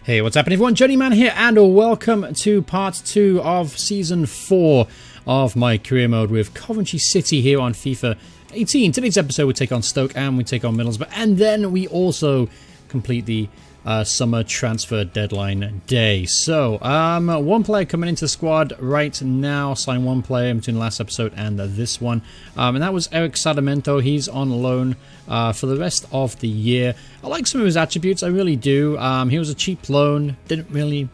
Hey, what's happening everyone? Journeyman here and welcome to part 2 of Season 4 of my career mode with Coventry City here on FIFA 18. Today's episode we take on Stoke and we take on Middlesbrough, and then we also complete the summer transfer deadline day. So, one player coming into the squad right now, signed one player between the last episode and this one, and that was Eric Sadamento. He's on loan for the rest of the year. I like some of his attributes, I really do. He was a cheap loan, hasn't really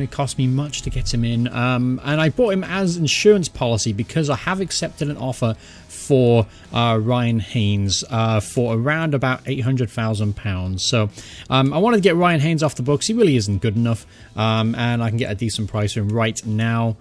cost me much to get him in, and I bought him as insurance policy because I have accepted an offer for Ryan Haynes for around about £800,000. So I wanted to get Ryan Haynes off the books. He really isn't good enough, and I can get a decent price for him right now.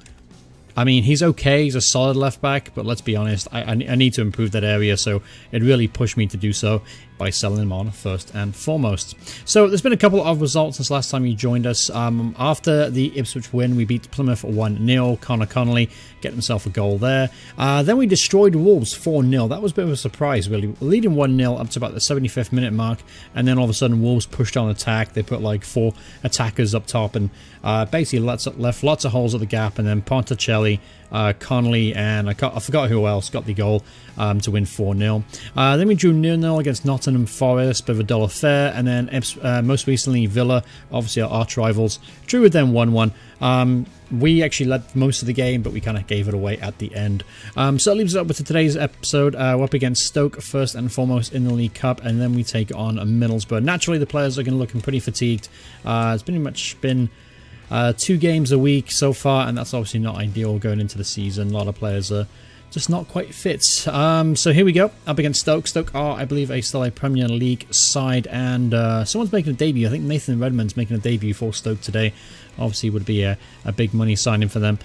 I mean, he's okay, he's a solid left back, but let's be honest, I need to improve that area, so it really pushed me to do so by selling him on first and foremost. So there's been a couple of results since last time you joined us. After the Ipswich win, we beat Plymouth 1-0. Connor Connolly get himself a goal there. Then we destroyed Wolves 4-0. That was a bit of a surprise, really. Leading 1-0 up to about the 75th minute mark, and then all of a sudden Wolves pushed on attack. They put like 4 attackers up top and basically left lots of holes at the gap, and then Ponticelli, Connolly, and I forgot who else got the goal to win 4-0. Then we drew 0-0 against Nottingham Forest, bit of a dull affair, and then most recently Villa, obviously our arch rivals, drew with them 1-1. We actually led most of the game, but we kind of gave it away at the end. So that leaves us up with today's episode. We're up against Stoke first and foremost in the League Cup, and then we take on Middlesbrough. Naturally, the players are going to look pretty fatigued. It's pretty much been 2 games a week so far, and that's obviously not ideal going into the season. A lot of players are just not quite fit. So here we go, up against Stoke. Stoke are, I believe, still a Premier League side, and someone's making a debut. I think Nathan Redmond's making a debut for Stoke today. Obviously would be a big money signing for them.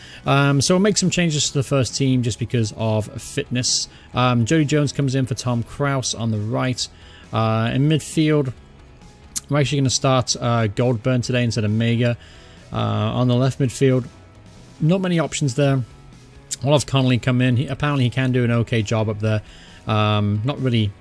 So we'll make some changes to the first team just because of fitness. Jody Jones comes in for Tom Krause on the right. In midfield, we're actually going to start Goldburn today instead of Mega. On the left midfield, not many options there. I'll have Connolly come in. Apparently he can do an okay job up there. Not really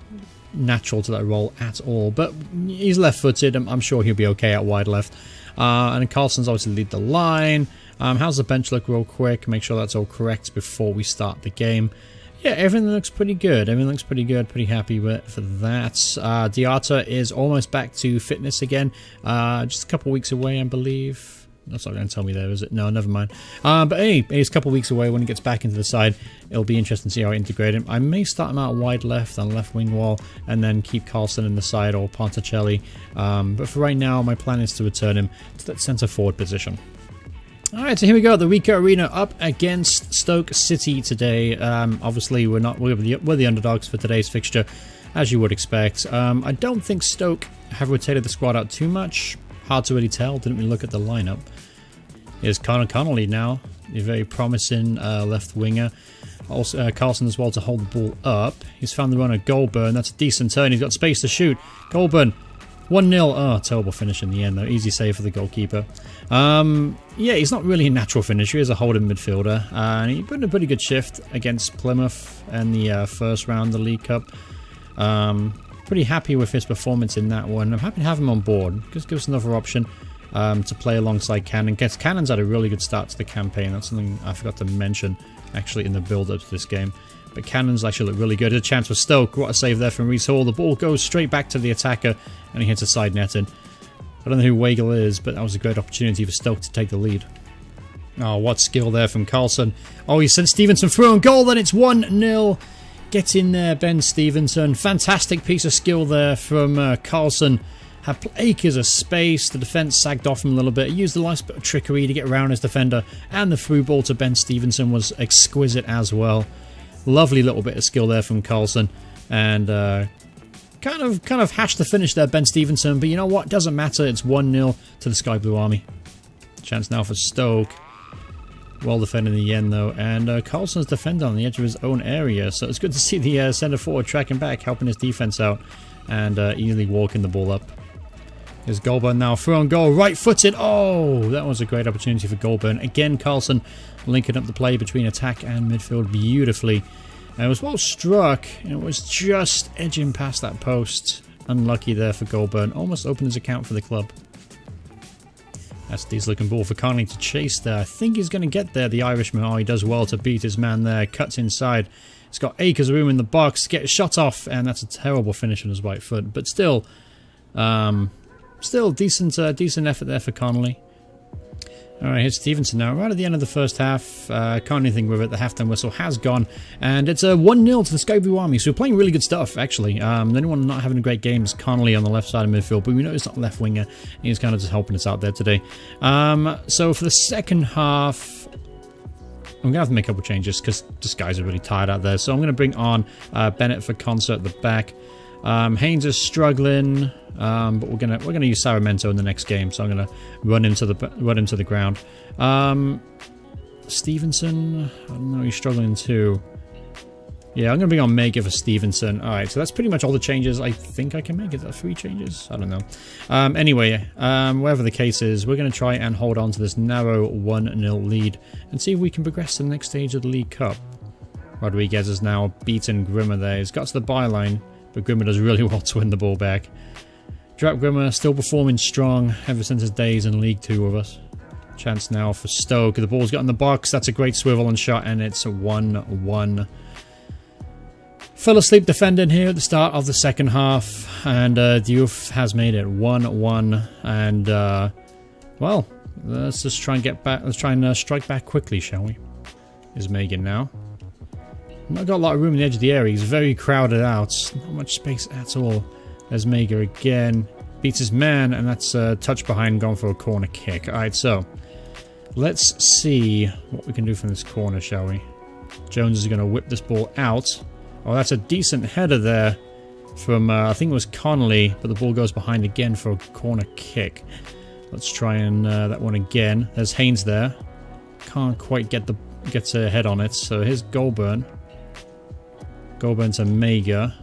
natural to that role at all, but he's left-footed. I'm sure he'll be okay at wide left. And Carlson's obviously lead the line. How's the bench look real quick? Make sure that's all correct before we start the game. Yeah, everything looks pretty good. Everything looks pretty good. Pretty happy for that. Diarta is almost back to fitness again. Just a couple weeks away, I believe. That's not going to tell me there, is it? No, never mind. But anyway, he's a couple of weeks away. When he gets back into the side, it'll be interesting to see how I integrate him. I may start him out wide left on left wing wall and then keep Carlson in the side or Ponticelli. But for right now, my plan is to return him to that centre forward position. Alright, so here we go, the Ricoh Arena up against Stoke City today. Obviously, we're the underdogs for today's fixture, as you would expect. I don't think Stoke have rotated the squad out too much. Hard to really tell, didn't really look at the lineup. Here's Connor Connolly now, a very promising left winger. Also, Carlson as well to hold the ball up. He's found the runner Goldburn, that's a decent turn, he's got space to shoot. Goldburn, 1-0, oh, terrible finish in the end though, easy save for the goalkeeper. Yeah, he's not really a natural finisher, he's a holding midfielder. And he put in a pretty good shift against Plymouth in the first round of the League Cup. Pretty happy with his performance in that one. I'm happy to have him on board. Just gives us another option to play alongside Cannon. Cannon's had a really good start to the campaign. That's something I forgot to mention actually in the build-up to this game. But Cannon's actually looked really good. A chance for Stoke. What a save there from Reece Hall. The ball goes straight back to the attacker and he hits a side netting. I don't know who Weigel is, but that was a great opportunity for Stoke to take the lead. Oh, what skill there from Carlson. Oh, he sent Stevenson through on goal, then it's 1-0. Get in there, Ben Stevenson. Fantastic piece of skill there from Carlson. Had acres of space. The defence sagged off him a little bit. He used a nice bit of trickery to get around his defender. And the through ball to Ben Stevenson was exquisite as well. Lovely little bit of skill there from Carlson. And kind of hashed the finish there, Ben Stevenson. But you know what? Doesn't matter. It's 1-0 to the Sky Blue Army. Chance now for Stoke. Well defended in the end though, and Carlson's defender on the edge of his own area, so it's good to see the centre forward tracking back, helping his defence out, and easily walking the ball up. Here's Goldburn now, through on goal, right-footed, oh, that was a great opportunity for Goldburn. Again, Carlson linking up the play between attack and midfield beautifully. And it was well struck, and it was just edging past that post. Unlucky there for Goldburn, almost opened his account for the club. That's a decent looking ball for Connolly to chase there. I think he's going to get there, the Irishman. Oh, he does well to beat his man there. Cuts inside. He's got acres of room in the box. Get a shot off, and that's a terrible finish on his right foot. But still, decent effort there for Connolly. Alright, here's Stevenson now. Right at the end of the first half. Can't do anything with it. The halftime whistle has gone. And it's a 1-0 to the Sky Blue Army. So we're playing really good stuff, actually. The only one not having a great game is Connolly on the left side of midfield. But we know he's not a left winger. He's kind of just helping us out there today. So for the second half, I'm going to have to make a couple changes because this guys are really tired out there. So I'm going to bring on Bennett for Concert at the back. Haynes is struggling, but we're gonna use Saramento in the next game, so I'm gonna run into the ground. Stevenson, I don't know, he's struggling too. Yeah, I'm gonna bring on Mega for Stevenson. All right, so that's pretty much all the changes I think I can make. Is that 3 changes? I don't know. Anyway, whatever the case is, we're gonna try and hold on to this narrow 1-0 lead and see if we can progress to the next stage of the League Cup. Rodriguez has now beaten Grimmer there. He's got to the byline. But Grimmer does really well to win the ball back. Drap Grimmer still performing strong ever since his days in League 2 with us. Chance now for Stoke. The ball's got in the box. That's a great swivel and shot, and it's a 1-1. Fell asleep defending here at the start of the second half, and Diouf has made it 1-1. And, well, let's just try and get back. Let's try and strike back quickly, shall we? Is Megan now. Not got a lot of room in the edge of the area. He's very crowded out. Not much space at all. There's Mega again. Beats his man, and that's a touch behind, gone for a corner kick. Alright, so let's see what we can do from this corner, shall we? Jones is going to whip this ball out. Oh, that's a decent header there from, I think it was Connolly, but the ball goes behind again for a corner kick. Let's try and that one again. There's Haynes there. Can't quite get a head on it, so here's Goulburn. Goulburn to Mega.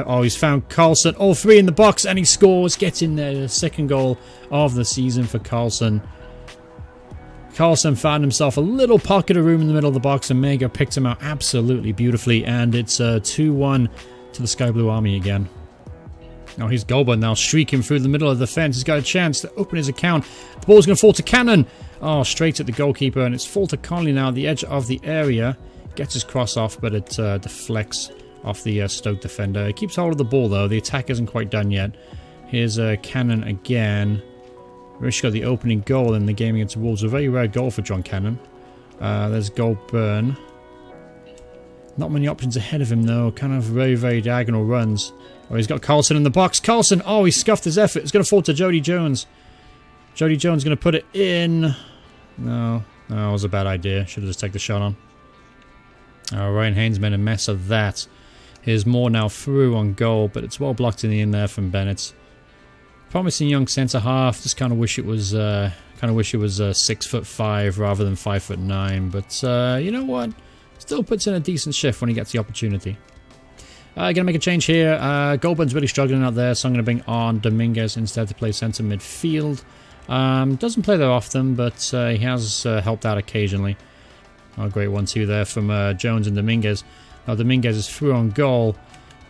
Oh, he's found Carlson. All 3 in the box, and he scores. Gets in there. The second goal of the season for Carlson. Carlson found himself a little pocket of room in the middle of the box, and Mega picked him out absolutely beautifully. And it's 2-1 to the Sky Blue Army again. Now here's Goulburn now streaking through the middle of the fence. He's got a chance to open his account. The ball's going to fall to Cannon. Oh, straight at the goalkeeper, and it's fall to Connolly now at the edge of the area. Gets his cross off, but it deflects off the Stoke defender. He keeps hold of the ball, though. The attack isn't quite done yet. Here's Cannon again. Rish got the opening goal in the game against Wolves. A very rare goal for John Cannon. There's Goulburn. Not many options ahead of him, though. Kind of very, very diagonal runs. Oh, he's got Carlson in the box. Carlson! Oh, he scuffed his effort. It's going to fall to Jody Jones. Jody Jones going to put it in. No, it was a bad idea. Should have just taken the shot on. Ryan Haynes made a mess of that. Here's Moore now through on goal, but it's well blocked in the end there from Bennett. Promising young centre half. Just kind of wish it was 6'5" rather than 5'9". But you know what? Still puts in a decent shift when he gets the opportunity. Gonna make a change here. Goulburn's really struggling out there, so I'm gonna bring on Dominguez instead to play centre midfield. Doesn't play that often, but he has helped out occasionally. Oh, great 1-2 there from Jones and Dominguez. Now Dominguez is through on goal,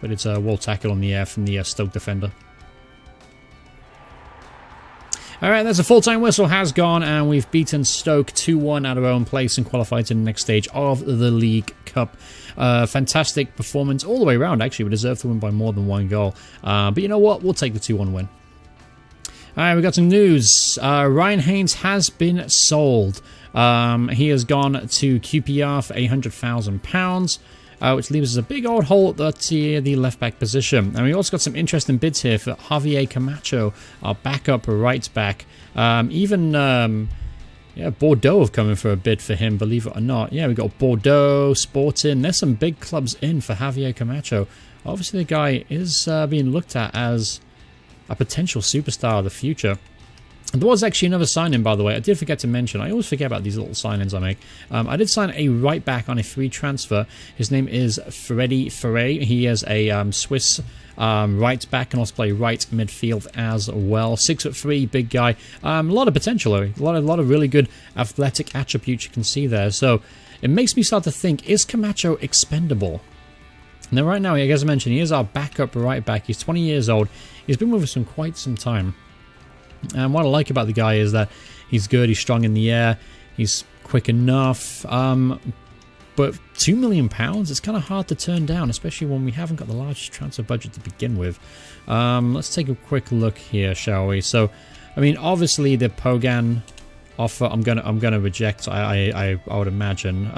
but it's a wall tackle on the air from the Stoke defender. Alright, that's a full-time whistle has gone, and we've beaten Stoke 2-1 at our own place and qualified to the next stage of the League Cup. Fantastic performance all the way around, actually. We deserve to win by more than 1 goal. But you know what? We'll take the 2-1 win. Alright, we got some news. Ryan Haynes has been sold. He has gone to QPR for £800,000, which leaves us a big old hole at the left-back position. And we also got some interesting bids here for Javier Camacho, our backup right back. Bordeaux have come in for a bid for him, believe it or not. Yeah, we got Bordeaux, Sporting. There's some big clubs in for Javier Camacho. Obviously, the guy is being looked at as a potential superstar of the future. And there was actually another sign-in, by the way. I did forget to mention. I always forget about these little sign-ins I make. I did sign a right back on a free transfer. His name is Freddy Ferre. He is a Swiss right back, can also play right midfield as well. 6'3", big guy. A lot of potential, though. A lot of really good athletic attributes you can see there. So it makes me start to think: is Camacho expendable? Now, right now, as I mentioned, he is our backup right back. He's 20 years old. He's been with us for quite some time. And what I like about the guy is that he's good, he's strong in the air, he's quick enough. But £2 million, it's kind of hard to turn down, especially when we haven't got the largest transfer budget to begin with. Let's take a quick look here, shall we? So, I mean, obviously the Pogan offer I'm gonna reject. I would imagine.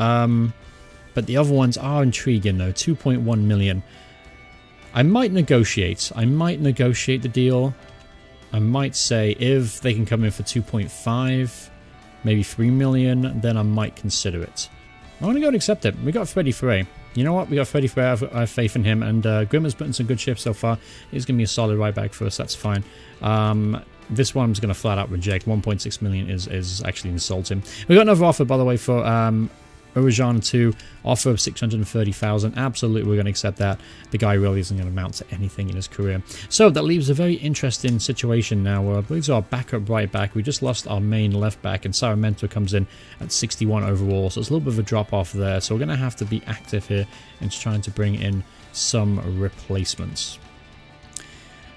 But the other ones are intriguing though. 2.1 million. I might negotiate. The deal. I might say if they can come in for 2.5, maybe 3 million, then I might consider it. I'm going to go and accept it. We got Freddie Frey. You know what? We got Freddie Frey. I have faith in him. And Grimmer's put in some good shifts so far. He's going to be a solid right back for us. That's fine. This one I'm just going to flat out reject. 1.6 million is actually insulting. We got another offer, by the way, for Urajan 2. Offer of 630,000. Absolutely, we're going to accept that. The guy really isn't going to amount to anything in his career. So that leaves a very interesting situation now. I believe it's our backup right back. We just lost our main left back, and Saramento comes in at 61 overall. So it's a little bit of a drop off there. So we're going to have to be active here in trying to bring in some replacements.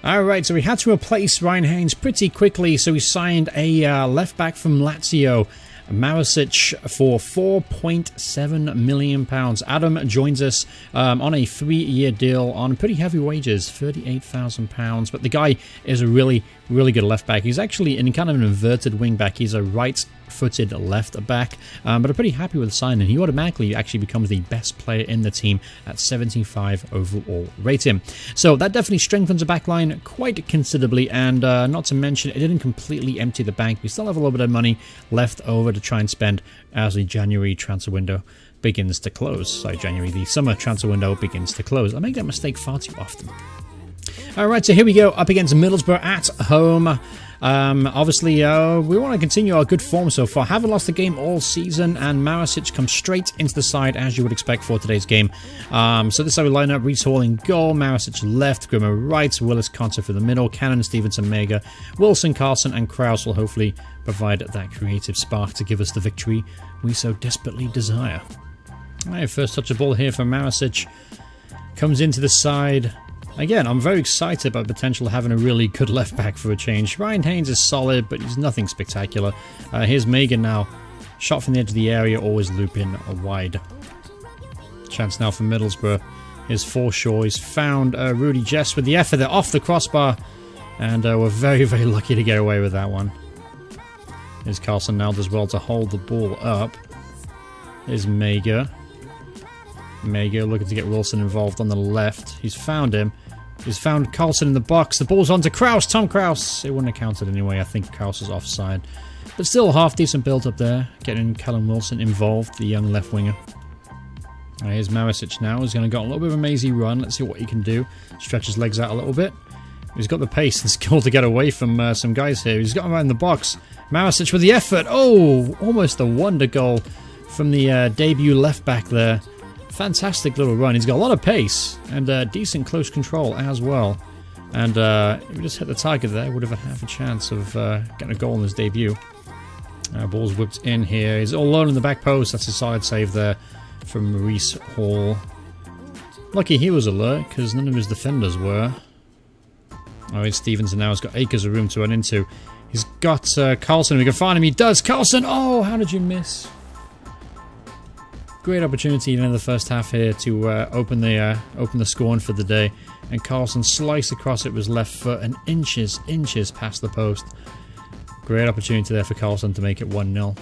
Alright, so we had to replace Ryan Haynes pretty quickly. So we signed a left back from Lazio, Marasic, for £4.7 million. Adam joins us on a 3-year deal on pretty heavy wages, £38,000. But the guy is a really good left back. He's actually in kind of an inverted wing back. He's a right-footed left back, but I'm pretty happy with the signing. He automatically actually becomes the best player in the team at 75 overall rating. So that definitely strengthens the back line quite considerably, and not to mention it didn't completely empty the bank. We still have a little bit of money left over to try and spend as the January transfer window begins to close. The summer transfer window begins to close. I make that mistake far too often. Alright, so here we go, up against Middlesbrough at home. Obviously, we want to continue our good form so far. Haven't lost a game all season, and Marasic comes straight into the side, as you would expect for today's game. So this is how we line up. Reece Hall in goal, Marasic left, Grimmer right, Willis Conter for the middle, Cannon, Stevenson, Mega, Wilson, Carlson, and Krause will hopefully provide that creative spark to give us the victory we so desperately desire. Alright, first touch of ball here from Marasic. Comes into the side. Again, I'm very excited about the potential of having a really good left back for a change. Ryan Haynes is solid, but he's nothing spectacular. Here's Megan now. Shot from the edge of the area, always looping wide. Chance now for Middlesbrough. Here's Forshaw. He's found Rudy Jess with the effort there off the crossbar. And we're very lucky to get away with that one. Here's Carlson now as well to hold the ball up. Here's Mega. Mega looking to get Wilson involved on the left. He's found him. He's found Carlson in the box. The ball's on to Krause. Tom Krause. It wouldn't have counted anyway. I think Krause is offside. But still half decent build up there. Getting Callum Wilson involved, the young left winger. Here's Marasic now. He's going to go a little bit of a mazy run. Let's see what he can do. Stretch his legs out a little bit. He's got the pace and skill to get away from some guys here. He's got him right in the box. Marasic with the effort. Oh, almost a wonder goal from the debut left back there. Fantastic little run. He's got a lot of pace and decent close control as well. And if we just hit the target there, would have half a chance of getting a goal in his debut. Ball's whipped in here. He's all alone in the back post. That's a solid save there from Reece Hall. Lucky he was alert, because none of his defenders were. Oh, here's Stevenson now. He's got acres of room to run into. He's got Carlson. We can find him. He does. Carlson! Oh, how did you miss? Great opportunity in the first half here to open the scoring for the day, and Carlson sliced across it with his left foot and inches past the post. Great opportunity there for Carlson to make it 1-0.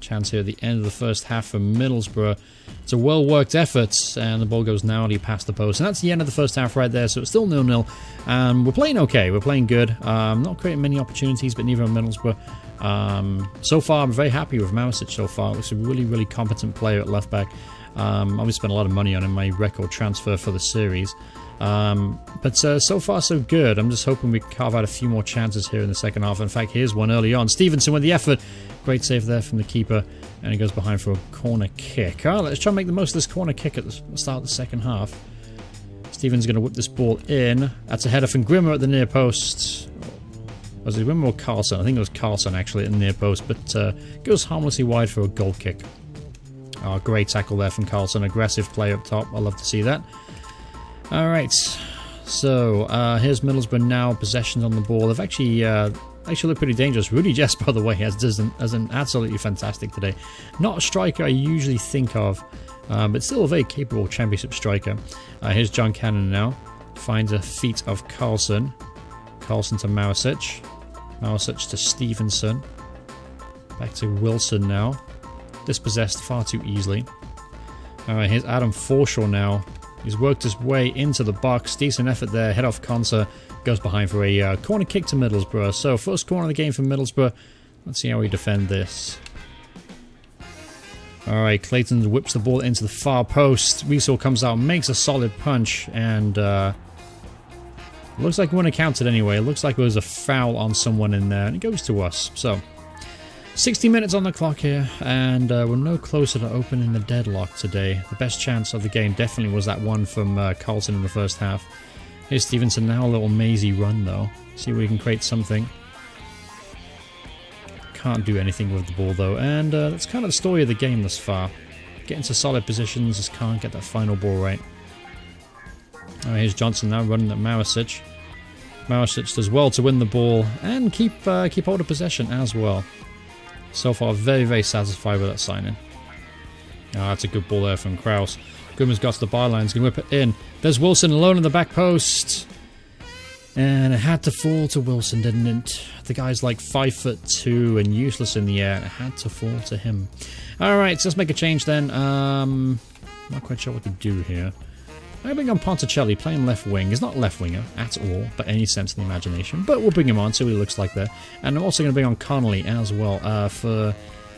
Chance here at the end of the first half for Middlesbrough. It's a well-worked effort, and the ball goes narrowly past the post. And that's the end of the first half right there, so it's still 0-0. We're playing okay, we're playing good. Not creating many opportunities, but neither are Middlesbrough. So far, I'm very happy with Marasic so far. Looks a really competent player at left back. Obviously spent a lot of money on him, my record transfer for the series. But so far so good. I'm just hoping we carve out a few more chances here in the second half. In fact, here's one early on. Stevenson with the effort. Great save there from the keeper. And he goes behind for a corner kick. Alright, let's try and make the most of this corner kick at the start of the second half. Steven's going to whip this ball in. That's a header from Grimmer at the near post. Was it Grimmer or Carlson? I think it was Carlson actually at the near post. But goes harmlessly wide for a goal kick. Oh, great tackle there from Carlson. Aggressive play up top. I love to see that. Alright, so here's Middlesbrough now, possessions on the ball. They've actually actually look pretty dangerous. Rudy Jess, by the way, has an absolutely fantastic today. Not a striker I usually think of, but still a very capable championship striker. Here's John Cannon now. Finds a feat of Carlson. Carlson to Marisic. Marisic to Stevenson. Back to Wilson now. Dispossessed far too easily. Alright, here's Adam Forshaw now. He's worked his way into the box. Decent effort there. Head off Conser. Goes behind for a corner kick to Middlesbrough. So, first corner of the game for Middlesbrough. Let's see how we defend this. Alright, Clayton whips the ball into the far post. Wiesel comes out, makes a solid punch, and looks like we wouldn't have counted anyway. It looks like there was a foul on someone in there, and it goes to us. So, 60 minutes on the clock here, and we're no closer to opening the deadlock today. The best chance of the game definitely was that one from Carlson in the first half. Here's Stevenson now, a little mazy run though. See if we can create something. Can't do anything with the ball though, and that's kind of the story of the game thus far. Get into solid positions, just can't get that final ball right. Alright, here's Johnson now running at Marisic. Marisic does well to win the ball and keep hold of possession as well. So far, very, very satisfied with that signing. Oh, that's a good ball there from Kraus. Goodman's got to the byline, he's going to whip it in. There's Wilson alone in the back post. And it had to fall to Wilson, didn't it? The guy's like 5'2" and useless in the air. It had to fall to him. Alright, so let's make a change then. Not quite sure what to do here. I bring on Ponticelli, playing left wing. He's not left winger at all, by any sense of the imagination. But we'll bring him on, see what he looks like there. And I'm also going to bring on Connolly as well. For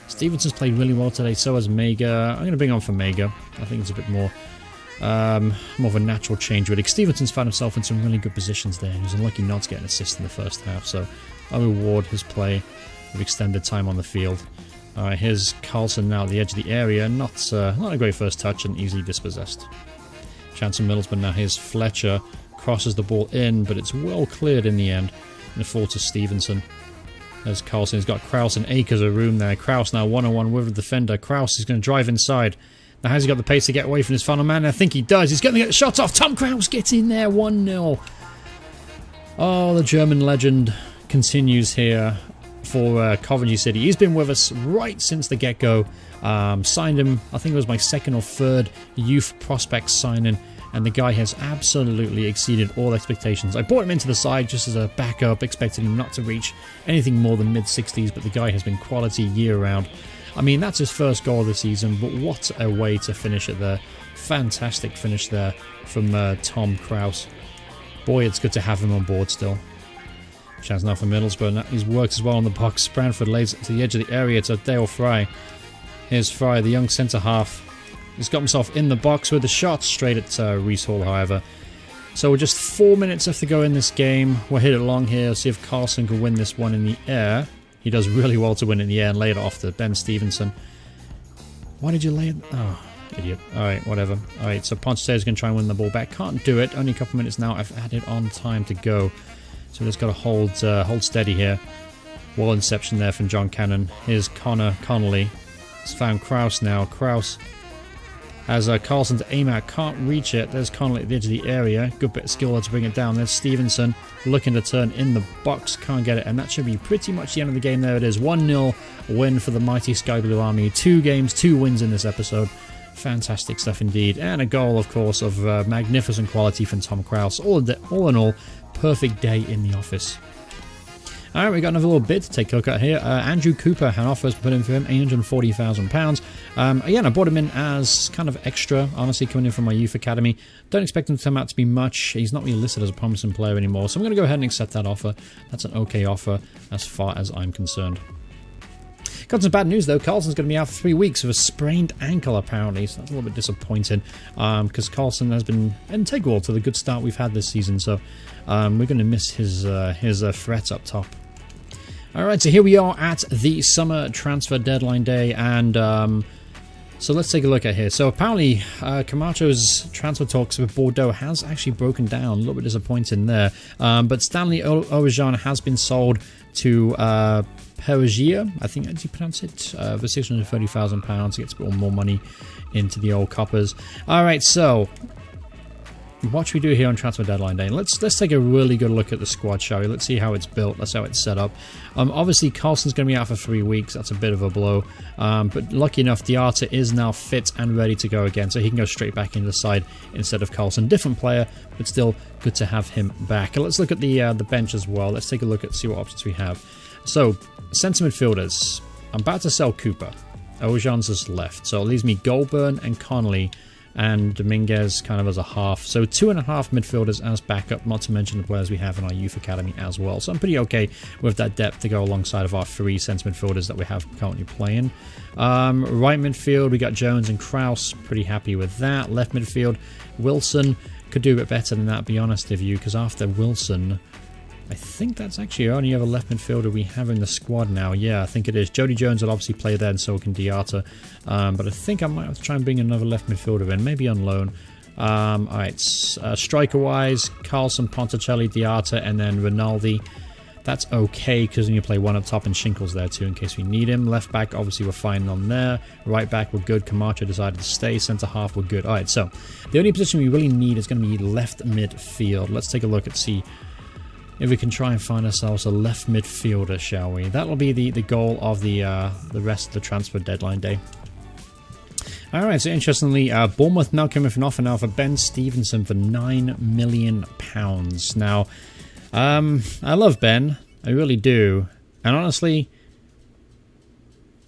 Stevenson's played really well today, so has Mega. I'm going to bring on for Mega. I think it's a bit more of a natural change, really. Stevenson's found himself in some really good positions there. He was unlucky not to get an assist in the first half, so I'll reward his play with extended time on the field. Alright, here's Carlson now at the edge of the area. Not a great first touch and easily dispossessed. Chance of Middlesbrough now. Here's Fletcher. Crosses the ball in, but it's well cleared in the end. And it falls to Stevenson. There's Carlson. He's got Kraus and acres of room there. Kraus now one-on-one with the defender. Kraus is going to drive inside. Now has he got the pace to get away from his final man? I think he does. He's going to get the shot off. Tom Kraus gets in there. 1-0. Oh, the German legend continues here for Coventry City. He's been with us right since the get-go. Signed him, I think it was my second or third youth prospect signing, and the guy has absolutely exceeded all expectations. I brought him into the side just as a backup, expecting him not to reach anything more than mid-60s, but the guy has been quality year-round. I mean, that's his first goal of the season, but what a way to finish it there. Fantastic finish there from Tom Kraus. Boy, it's good to have him on board still. Chance now for Middlesbrough. He's worked as well on the box. Branford lays it to the edge of the area to Dale Fry. Here's Fry, the young centre-half. He's got himself in the box with a shot straight at Reece Hall, however. So we're just 4 minutes left to go in this game. We'll hit it long here, see if Carlson can win this one in the air. He does really well to win in the air and lay it off to Ben Stevenson. Why did you lay it? Oh, idiot. Alright, whatever. Alright, so Ponticelli's going to try and win the ball back. Can't do it. Only a couple minutes now. I've added on time to go. So we just got to hold steady here. Wall inception there from John Cannon. Here's Connolly. He's found Kraus now. Kraus has Carlson to aim at. Can't reach it. There's Connolly at the edge of the area. Good bit of skill to bring it down. There's Stevenson looking to turn in the box. Can't get it. And that should be pretty much the end of the game. There it is. 1-0 win for the mighty Sky Blue Army. 2 games, 2 wins in this episode. Fantastic stuff indeed. And a goal, of course, of magnificent quality from Tom Kraus. All in all, perfect day in the office. Alright, we got another little bid to take a look at here. Andrew Cooper had offers put in for him, £840,000. Again, I brought him in as kind of extra, honestly, coming in from my youth academy. Don't expect him to come out to be much. He's not really listed as a promising player anymore, so I'm going to go ahead and accept that offer. That's an okay offer as far as I'm concerned. Got some bad news though. Carlson's going to be out for 3 weeks with a sprained ankle apparently, so that's a little bit disappointing because Carlson has been integral to the good start we've had this season, so we're going to miss his threat up top. Alright, so here we are at the summer transfer deadline day, and so let's take a look at here. So apparently Camacho's transfer talks with Bordeaux has actually broken down, a little bit disappointing there, but Stanley Orejan has been sold to Perugia, I think, how do you pronounce it? For £630,000 to get a bit more money into the old coppers. Alright, so what should we do here on transfer deadline day? Let's take a really good look at the squad, shall we? Let's see how it's built. That's how it's set up. Obviously, Carlson's going to be out for 3 weeks. That's a bit of a blow. But lucky enough, Diarra is now fit and ready to go again, so he can go straight back into the side instead of Carlson. Different player, but still good to have him back. Let's look at the bench as well. Let's take a look at see what options we have. So, centre midfielders. I'm about to sell Cooper. Ojan's is left, so it leaves me Goldburn and Connolly, and Dominguez kind of as a half. So 2.5 midfielders as backup, not to mention the players we have in our youth academy as well. So I'm pretty okay with that depth to go alongside of our 3 centre midfielders that we have currently playing. Right midfield, we got Jones and Kraus. Pretty happy with that. Left midfield, Wilson. Could do a bit better than that, to be honest with you, because after Wilson, I think that's actually the only other left midfielder we have in the squad now. Yeah, I think it is. Jody Jones will obviously play there, and so can Diarra. But I think I might have to try and bring another left midfielder in, maybe on loan. Alright, striker-wise, Carlson, Ponticelli, Diarra, and then Rinaldi. That's okay, because then you play one up top and Shinkle's there too in case we need him. Left back, obviously we're fine on there. Right back, we're good. Camacho decided to stay. Centre half, we're good. Alright, so the only position we really need is going to be left midfield. Let's take a look and see if we can try and find ourselves a left midfielder, shall we? That'll be the goal of the rest of the transfer deadline day. Alright, so interestingly, Bournemouth now coming with an offer now for Ben Stevenson for £9 million. Now, I love Ben. I really do. And honestly,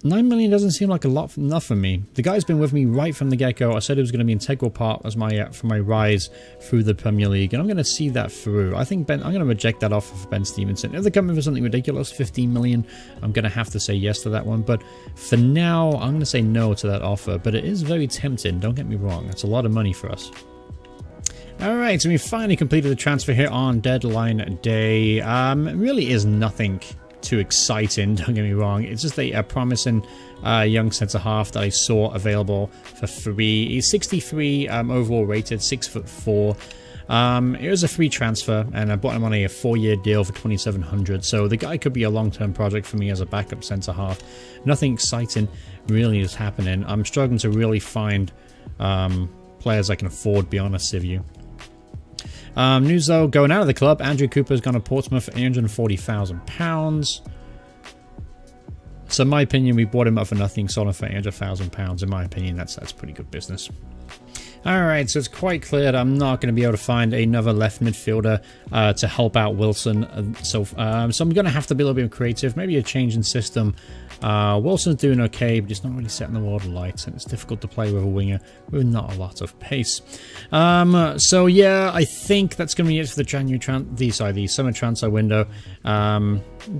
9 million doesn't seem like enough for me. The guy's been with me right from the get-go. I said it was going to be an integral part as for my rise through the Premier League, and I'm going to see that through. I think I'm going to reject that offer for Ben Stevenson. If they're coming for something ridiculous, 15 million, I'm going to have to say yes to that one. But for now, I'm going to say no to that offer. But it is very tempting, don't get me wrong. It's a lot of money for us. Alright, so we finally completed the transfer here on deadline day. It really is nothing too exciting, don't get me wrong. It's just a promising young centre half that I saw available for free. He's 63 overall rated, 6'4". It was a free transfer, and I bought him on a 4-year deal for 2,700. So the guy could be a long-term project for me as a backup centre half. Nothing exciting really is happening. I'm struggling to really find players I can afford, to be honest with you. News though, going out of the club, Andrew Cooper's gone to Portsmouth for £840,000. So in my opinion, we bought him up for nothing, sold him for £800,000. In my opinion, that's pretty good business. Alright, so it's quite clear that I'm not going to be able to find another left midfielder to help out Wilson. So I'm going to have to be a little bit creative, maybe a change in system. Wilson's doing okay, but he's not really setting the world alight, and it's difficult to play with a winger with not a lot of pace. So yeah, I think that's going to be it for the summer transfer window.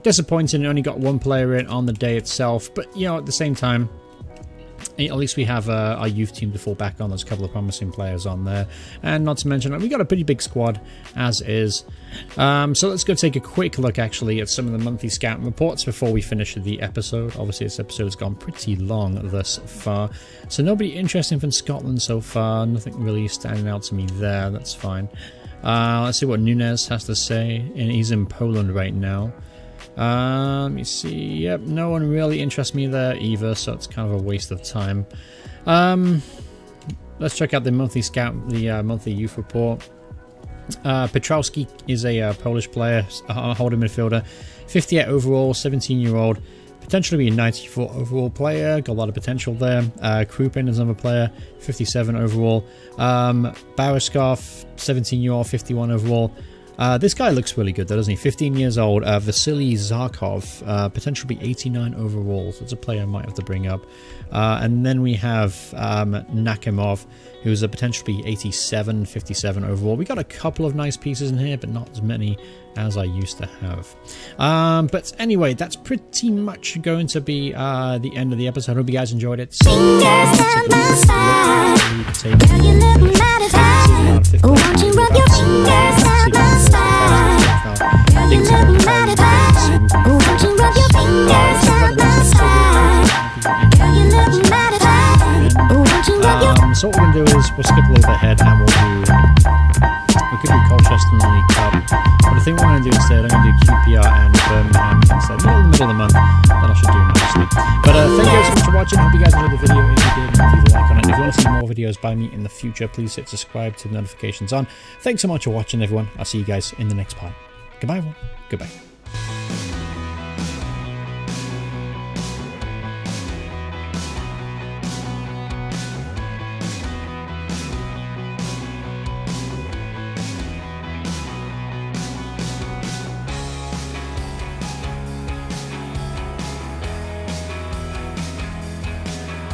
Disappointing, it only got one player in on the day itself, but you know, at the same time, at least we have our youth team to fall back on. There's a couple of promising players on there. And not to mention, we got a pretty big squad as is. So let's go take a quick look, actually, at some of the monthly scouting reports before we finish the episode. Obviously, this episode has gone pretty long thus far. So nobody interesting from Scotland so far. Nothing really standing out to me there. That's fine. Let's see what Nunes has to say. And he's in Poland right now. Let me see. Yep, no one really interests me there either, so it's kind of a waste of time. Let's check out the monthly monthly youth report. Petrowski is a Polish player, a holding midfielder, 58 overall, 17-year-old, potentially be a 94 overall player, got a lot of potential there. Krupin is another player, 57 overall. Baraskov, 17-year-old, 51 overall. This guy looks really good though, doesn't he? 15 years old. Vasily Zarkov, potentially be 89 overall. So it's a player I might have to bring up. And then we have Nakimov, who's a potentially 87, 57 overall. We got a couple of nice pieces in here, but not as many as I used to have. But anyway, that's pretty much going to be the end of the episode. I hope you guys enjoyed it. So what we're going to do is we'll skip a little bit ahead and we could do Colchester in the League Cup. But I think what I'm going to do instead, I'm going to do QPR and Birmingham instead. Middle of the month, that I should do nicely. But thank you guys so much for watching. I hope you guys enjoyed the video. If you did, leave a like on it. If you want to see more videos, videos by me in the future, please hit subscribe to the notifications on. Thanks so much for watching, everyone. I'll see you guys in the next part. Goodbye, everyone. Goodbye.